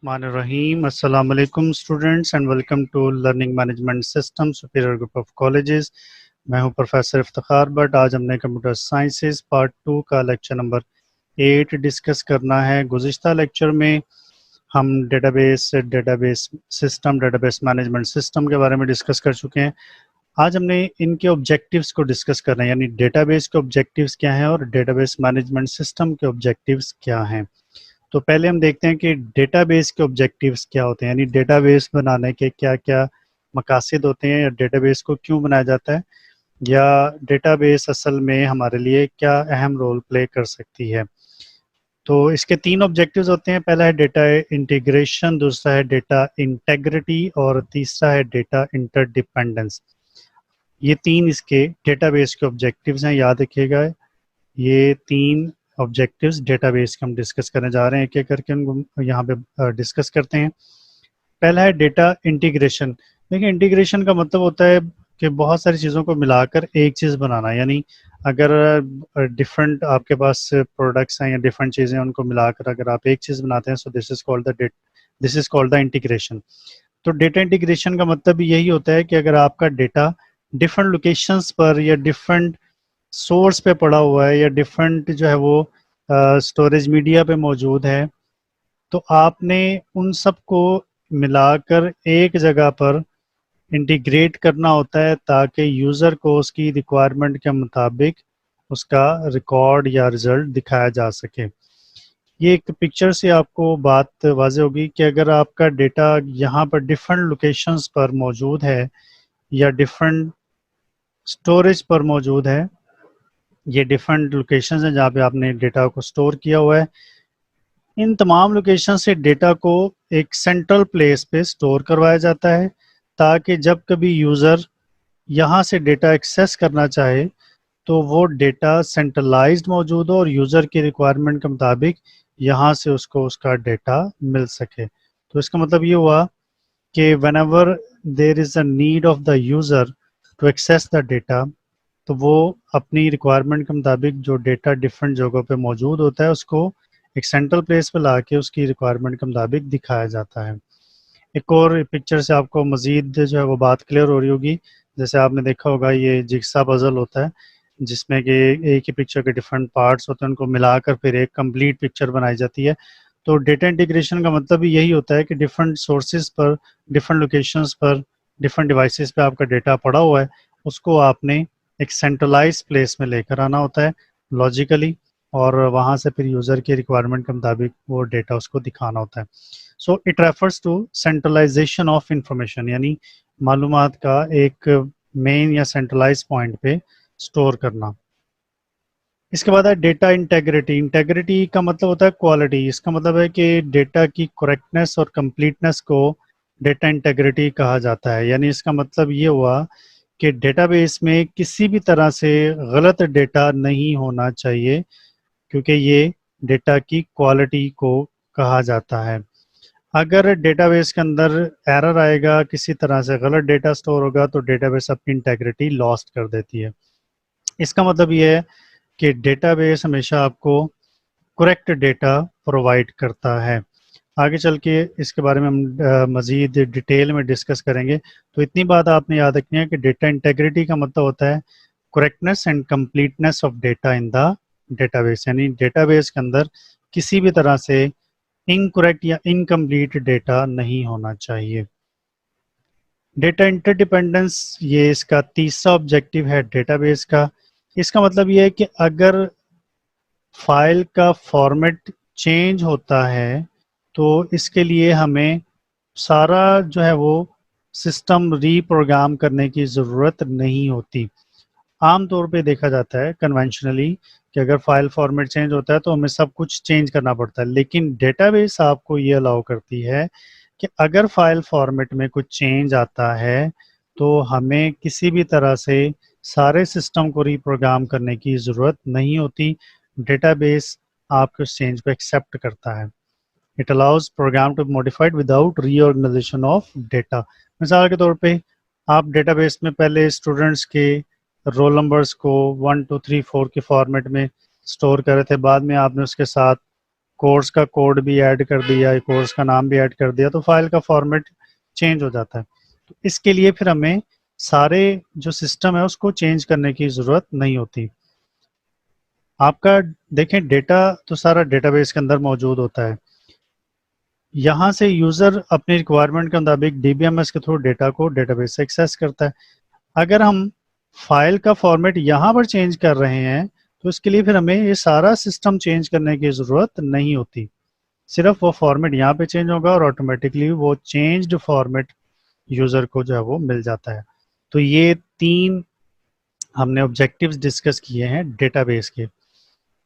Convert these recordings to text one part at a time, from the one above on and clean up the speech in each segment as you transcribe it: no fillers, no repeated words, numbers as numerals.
الرحمن الرحیم السلام علیکم students and welcome to learning management system superior group of colleges. میں ہوں پروفیسر افتخار بٹ. آج ہم نے کمپیوٹر سائنسز پارٹ 2 کا لیکچر نمبر 8 ڈسکس کرنا ہے. گزشتہ لیکچر میں ہم data base system data base management system کے بارے میں ڈسکس کر چکے ہیں. آج ہم نے ان کے آبجیکٹیوز کو ڈسکس کرنا ہے، یعنی ڈیٹا بیس کے آبجیکٹیوز کیا ہیں اور ڈیٹا بیس مینجمنٹ سسٹم کے آبجیکٹیوز کیا ہیں. تو پہلے ہم دیکھتے ہیں کہ ڈیٹا بیس کے آبجیکٹیوز کیا ہوتے ہیں، یعنی ڈیٹا بیس بنانے کے کیا کیا مقاصد ہوتے ہیں، یا ڈیٹا بیس کو کیوں بنایا جاتا ہے، یا ڈیٹا بیس اصل میں ہمارے لیے کیا اہم رول پلے کر سکتی ہے. تو اس کے 3 آبجیکٹیوز ہوتے ہیں. پہلا ہے ڈیٹا انٹیگریشن، دوسرا ہے ڈیٹا انٹیگریٹی، اور تیسرا ہے ڈیٹا انٹر ڈیپینڈنس. یہ 3 اس کے ڈیٹا بیس کے آبجیکٹیوز ہیں. یاد رکھیے گا یہ 3 آبجیکٹیوز ڈیٹا بیس کے ہم ڈسکس کرنے جا رہے ہیں، ایک ایک کر کے ان کو یہاں پہ ڈسکس کرتے ہیں. پہلا ہے ڈیٹا انٹیگریشن. دیکھیں انٹیگریشن کا مطلب ہوتا ہے کہ بہت ساری چیزوں کو ملا کر ایک چیز بنانا. یعنی اگر ڈفرینٹ آپ کے پاس پروڈکٹس ہیں یا ڈفرینٹ چیزیں ان کو ملا کر اگر آپ ایک چیز بناتے ہیں، سو دس از کالڈ دا انٹیگریشن. تو ڈیٹا انٹیگریشن کا مطلب یہی ہوتا ہے کہ اگر آپ کا ڈیٹا ڈفرینٹ لوکیشنز پر یا ڈفرینٹ سورس پہ پڑا ہوا ہے یا ڈفرینٹ جو ہے وہ اسٹوریج میڈیا پہ موجود ہے، تو آپ نے ان سب کو ملا کر ایک جگہ پر انٹیگریٹ کرنا ہوتا ہے تاکہ یوزر کو اس کی ریکوائرمنٹ کے مطابق اس کا ریکارڈ یا رزلٹ دکھایا جا سکے. یہ ایک پکچر سے آپ کو بات واضح ہوگی کہ اگر آپ کا ڈیٹا یہاں پر ڈفرینٹ لوکیشنز پر موجود ہے یا ڈفرینٹ اسٹوریج پر موجود ہے، یہ ڈفرینٹ لوکیشنز ہیں جہاں پہ آپ نے ڈیٹا کو سٹور کیا ہوا ہے، ان تمام لوکیشن سے ڈیٹا کو ایک سینٹرل پلیس پہ سٹور کروایا جاتا ہے تاکہ جب کبھی یوزر یہاں سے ڈیٹا ایکسیس کرنا چاہے تو وہ ڈیٹا سینٹرلائزڈ موجود ہو اور یوزر کی ریکوائرمنٹ کے مطابق یہاں سے اس کو اس کا ڈیٹا مل سکے. تو اس کا مطلب یہ ہوا کہ whenever there is a need of the user to access the data، تو وہ اپنی ریکوائرمنٹ کے مطابق جو ڈیٹا ڈفرینٹ جگہوں پہ موجود ہوتا ہے اس کو ایک سینٹرل پلیس پہ لا کے اس کی ریکوائرمنٹ کے مطابق دکھایا جاتا ہے. ایک اور پکچر سے آپ کو مزید جو ہے وہ بات کلیئر ہو رہی ہوگی. جیسے آپ نے دیکھا ہوگا یہ جگسا پزل ہوتا ہے جس میں کہ ایک ہی پکچر کے ڈفرینٹ پارٹس ہوتے ہیں، ان کو ملا کر پھر ایک کمپلیٹ پکچر بنائی جاتی ہے. تو ڈیٹا انٹیگریشن کا مطلب بھی یہی ہوتا ہے کہ ڈفرینٹ سورسز پر، ڈفرینٹ لوکیشنز پر، ڈفرینٹ ڈیوائسز پہ آپ کا ڈیٹا پڑا ہوا ہے، اس کو آپ نے ایک سینٹرلائز پلیس میں لے کر آنا ہوتا ہے لاجیکلی، اور وہاں سے پھر یوزر کی ریکوائرمنٹ کے مطابق وہ ڈیٹا اس کو دکھانا ہوتا ہے. So it refers to centralisation of information, یعنی معلومات کا ایک مین یا سینٹرلائز پوائنٹ پہ سٹور کرنا. اس کے بعد ہے ڈیٹا انٹیگریٹی. انٹیگریٹی کا مطلب ہوتا ہے کوالٹی. اس کا مطلب ہے کہ ڈیٹا کی کریکٹنس اور کمپلیٹنس کو ڈیٹا انٹیگریٹی کہا جاتا ہے. یعنی اس کا مطلب یہ ہوا کہ ڈیٹا بیس میں کسی بھی طرح سے غلط ڈیٹا نہیں ہونا چاہیے، کیونکہ یہ ڈیٹا کی کوالٹی کو کہا جاتا ہے. اگر ڈیٹا بیس کے اندر ایرر آئے گا، کسی طرح سے غلط ڈیٹا سٹور ہوگا، تو ڈیٹا بیس اپنی انٹیگریٹی لاسٹ کر دیتی ہے. اس کا مطلب یہ ہے کہ ڈیٹا بیس ہمیشہ آپ کو کریکٹ ڈیٹا پرووائڈ کرتا ہے. آگے چل کے اس کے بارے میں ہم مزید ڈیٹیل میں ڈسکس کریں گے. تو اتنی بات آپ نے یاد رکھنی ہے کہ ڈیٹا انٹیگریٹی کا مطلب ہوتا ہے correctness and completeness of data in the data base, یعنی ڈیٹا بیس کے اندر کسی بھی طرح سے انکریکٹ یا انکمپلیٹ ڈیٹا نہیں ہونا چاہیے. ڈیٹا انٹر ڈیپینڈنس یہ اس کا تیسرا آبجیکٹیو ہے ڈیٹا بیس کا. اس کا مطلب یہ ہے کہ اگر فائل کا فارمیٹ چینج ہوتا ہے تو اس کے لیے ہمیں سارا جو ہے وہ سسٹم ری پروگرام کرنے کی ضرورت نہیں ہوتی. عام طور پہ دیکھا جاتا ہے کنونشنلی کہ اگر فائل فارمیٹ چینج ہوتا ہے تو ہمیں سب کچھ چینج کرنا پڑتا ہے، لیکن ڈیٹا بیس آپ کو یہ الاؤ کرتی ہے کہ اگر فائل فارمیٹ میں کچھ چینج آتا ہے تو ہمیں کسی بھی طرح سے سارے سسٹم کو ری پروگرام کرنے کی ضرورت نہیں ہوتی. ڈیٹا بیس آپ کے اس چینج کو ایکسیپٹ کرتا ہے. It allows program to be modified without reorganization of data. مثال کے طور پہ آپ ڈیٹا بیس میں پہلے اسٹوڈنٹس کے رول نمبرز کو 1 2 3 4 کے فارمیٹ میں سٹور کر رہے تھے، بعد میں آپ نے اس کے ساتھ کورس کا کوڈ بھی ایڈ کر دیا، کورس کا نام بھی ایڈ کر دیا، تو فائل کا فارمیٹ چینج ہو جاتا ہے. تو اس کے لیے پھر ہمیں سارے جو سسٹم ہے اس کو چینج کرنے کی ضرورت نہیں ہوتی. آپ کا دیکھیں ڈیٹا تو سارا ڈیٹا بیس کے اندر موجود ہوتا ہے. یہاں سے یوزر اپنی ریکوائرمنٹ کے مطابق ڈی بی ایم ایس کے تھرو ڈیٹا کو ڈیٹا بیس سے ایکسیس کرتا ہے. اگر ہم فائل کا فارمیٹ یہاں پر چینج کر رہے ہیں تو اس کے لیے پھر ہمیں یہ سارا سسٹم چینج کرنے کی ضرورت نہیں ہوتی. صرف وہ فارمیٹ یہاں پہ چینج ہوگا اور آٹومیٹکلی وہ چینجڈ فارمیٹ یوزر کو جو ہے وہ مل جاتا ہے. تو یہ 3 ہم نے آبجیکٹیوز ڈسکس کیے ہیں ڈیٹا بیس کے.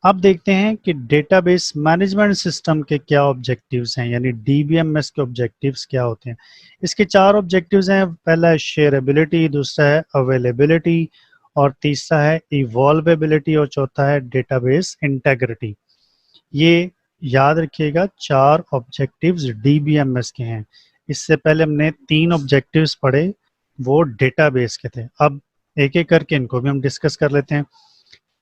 اب دیکھتے ہیں کہ ڈیٹا بیس مینجمنٹ سسٹم کے کیا آبجیکٹیوز ہیں، یعنی ڈی بی ایم ایس کے آبجیکٹیوز کیا ہوتے ہیں. اس کے 4 آبجیکٹیوز ہیں. پہلا ہے شیئربلٹی، دوسرا ہے اویلیبلٹی، اور تیسرا ہے ایوالویبلٹی، اور چوتھا ہے ڈیٹا بیس انٹیگریٹی. یہ یاد رکھیے گا 4 objectives D B M S کے ہیں. اس سے پہلے ہم نے 3 آبجیکٹیوز پڑھے، وہ ڈیٹا بیس کے تھے. اب ایک ایک کر کے ان کو بھی ہم ڈسکس کر لیتے ہیں.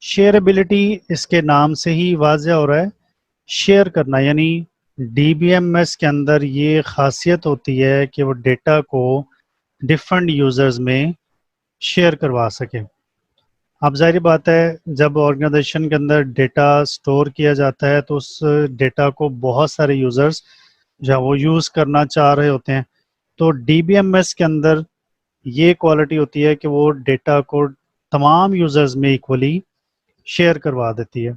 شیئربلٹی اس کے نام سے ہی واضح ہو رہا ہے، شیئر کرنا، یعنی ڈی بی ایم ایس کے اندر یہ خاصیت ہوتی ہے کہ وہ ڈیٹا کو ڈفرینٹ یوزرز میں شیئر کروا سکے. اب ظاہری بات ہے جب آرگنائزیشن کے اندر ڈیٹا سٹور کیا جاتا ہے تو اس ڈیٹا کو بہت سارے یوزرز جو ہے وہ یوز کرنا چاہ رہے ہوتے ہیں. تو ڈی بی ایم ایس کے اندر یہ کوالٹی ہوتی ہے کہ وہ ڈیٹا کو تمام یوزرز میں ایکولی شیئر کروا دیتی ہے،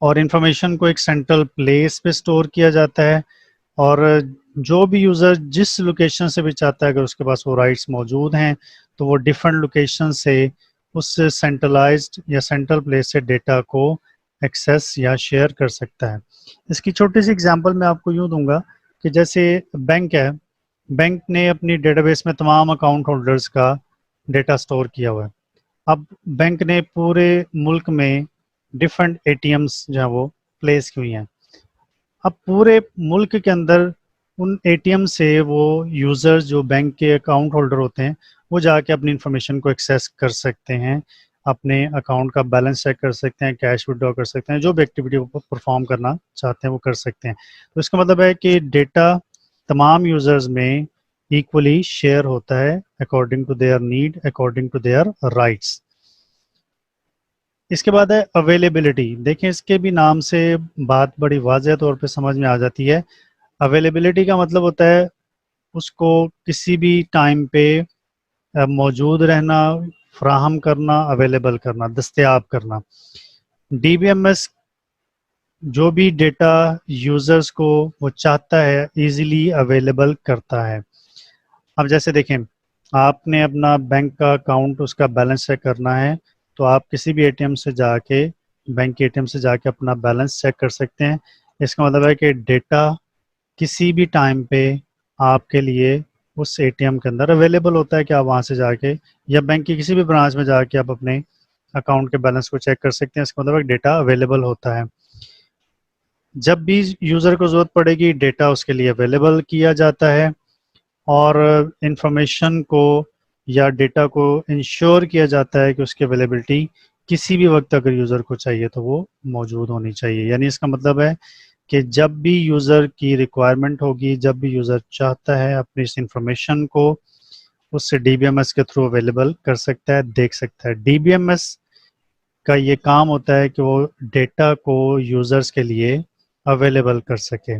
اور انفارمیشن کو ایک سینٹرل پلیس پہ سٹور کیا جاتا ہے، اور جو بھی یوزر جس لوکیشن سے بھی چاہتا ہے اگر اس کے پاس وہ رائٹس موجود ہیں تو وہ ڈفرینٹ لوکیشن سے اس سینٹرلائزڈ یا سینٹرل پلیس سے ڈیٹا کو ایکسیس یا شیئر کر سکتا ہے. اس کی چھوٹی سی اگزامپل میں آپ کو یوں دوں گا کہ جیسے بینک ہے، بینک نے اپنی ڈیٹا بیس میں تمام اکاؤنٹ ہولڈرز کا ڈیٹا سٹور کیا ہوا ہے. اب بینک نے پورے ملک میں ڈفرینٹ اے ٹی ایمس جو ہیں وہ پلیس کی ہوئی ہیں. اب پورے ملک کے اندر ان اے ٹی ایم سے وہ یوزرز جو بینک کے اکاؤنٹ ہولڈر ہوتے ہیں وہ جا کے اپنی انفارمیشن کو ایکسیس کر سکتے ہیں، اپنے اکاؤنٹ کا بیلنس چیک کر سکتے ہیں، کیش وڈرا کر سکتے ہیں، جو بھی ایکٹیویٹی پرفارم کرنا چاہتے ہیں وہ کر سکتے ہیں. تو اس کا مطلب ہے کہ ڈیٹا تمام یوزرز میں ایکولی شیئر ہوتا ہے according to their need, according to their rights. اس کے بعد ہے اویلیبلٹی. دیکھیں اس کے بھی نام سے بات بڑی واضح طور پہ سمجھ میں آ جاتی ہے. اویلیبلٹی کا مطلب ہوتا ہے اس کو کسی بھی ٹائم پہ موجود رہنا، فراہم کرنا، اویلیبل کرنا، دستیاب کرنا. ڈی بی ایم ایس جو بھی ڈیٹا یوزرز کو وہ چاہتا ہے ایزیلی اویلیبل کرتا ہے. اب جیسے دیکھیں آپ نے اپنا بینک کا اکاؤنٹ اس کا بیلنس چیک کرنا ہے تو آپ کسی بھی اے ٹی ایم سے جا کے، بینک کے اے ٹی ایم سے جا کے اپنا بیلنس چیک کر سکتے ہیں. اس کا مطلب ہے کہ ڈیٹا کسی بھی ٹائم پہ آپ کے لیے اس اے ٹی ایم کے اندر اویلیبل ہوتا ہے کہ آپ وہاں سے جا کے یا بینک کی کسی بھی برانچ میں جا کے آپ اپنے اکاؤنٹ کے بیلنس کو چیک کر سکتے ہیں. اس کا مطلب ہے ڈیٹا اویلیبل ہوتا ہے. جب بھی یوزر کو ضرورت پڑے گی ڈیٹا اس کے لیے اویلیبل کیا جاتا ہے، اور انفارمیشن کو یا ڈیٹا کو انشور کیا جاتا ہے کہ اس کی اویلیبلٹی کسی بھی وقت اگر یوزر کو چاہیے تو وہ موجود ہونی چاہیے. یعنی اس کا مطلب ہے کہ جب بھی یوزر کی ریکوائرمنٹ ہوگی، جب بھی یوزر چاہتا ہے اپنی اس انفارمیشن کو اس سے ڈی بی ایم ایس کے تھرو اویلیبل کر سکتا ہے، دیکھ سکتا ہے. ڈی بی ایم ایس کا یہ کام ہوتا ہے کہ وہ ڈیٹا کو یوزرز کے لیے اویلیبل کر سکے.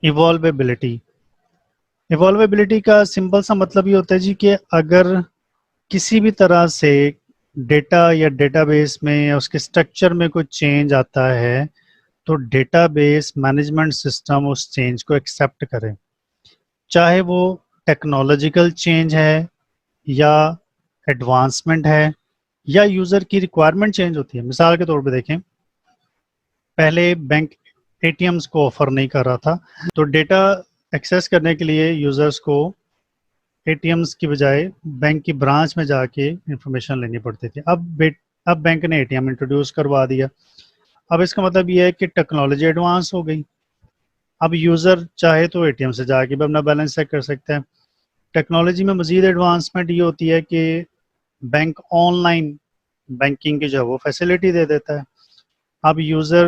ایوالویبلٹی. ایوالویبلٹی کا سمپل سا مطلب یہ ہوتا ہے جی کہ اگر کسی بھی طرح سے ڈیٹا یا ڈیٹا بیس میں یا اس کے اسٹرکچر میں کوئی چینج آتا ہے تو ڈیٹا بیس مینجمنٹ سسٹم اس چینج کو ایکسیپٹ کرے، چاہے وہ ٹیکنالوجیکل چینج ہے یا ایڈوانسمنٹ ہے یا یوزر کی ریکوائرمنٹ چینج ہوتی ہے. مثال کے طور پہ دیکھیں پہلے بینک اے ٹی ایمز کو آفر نہیں کر رہا تھا تو ڈیٹا ایکسیس کرنے کے لیے یوزرز کو اے ٹی ایمز کی بجائے بینک کی برانچ میں جا کے انفارمیشن لینی پڑتی تھی. اب بینک نے اے ٹی ایم انٹروڈیوس کروا دیا. اب اس کا مطلب یہ ہے کہ ٹیکنالوجی ایڈوانس ہو گئی. اب یوزر چاہے تو اے ٹی ایم سے جا کے بھی اپنا بیلنس چیک کر سکتا ہے. ٹیکنالوجی میں مزید ایڈوانسمنٹ یہ ہوتی ہے کہ بینک آن لائن بینکنگ کی جو ہے وہ فیسلٹی دے دیتا ہے. اب یوزر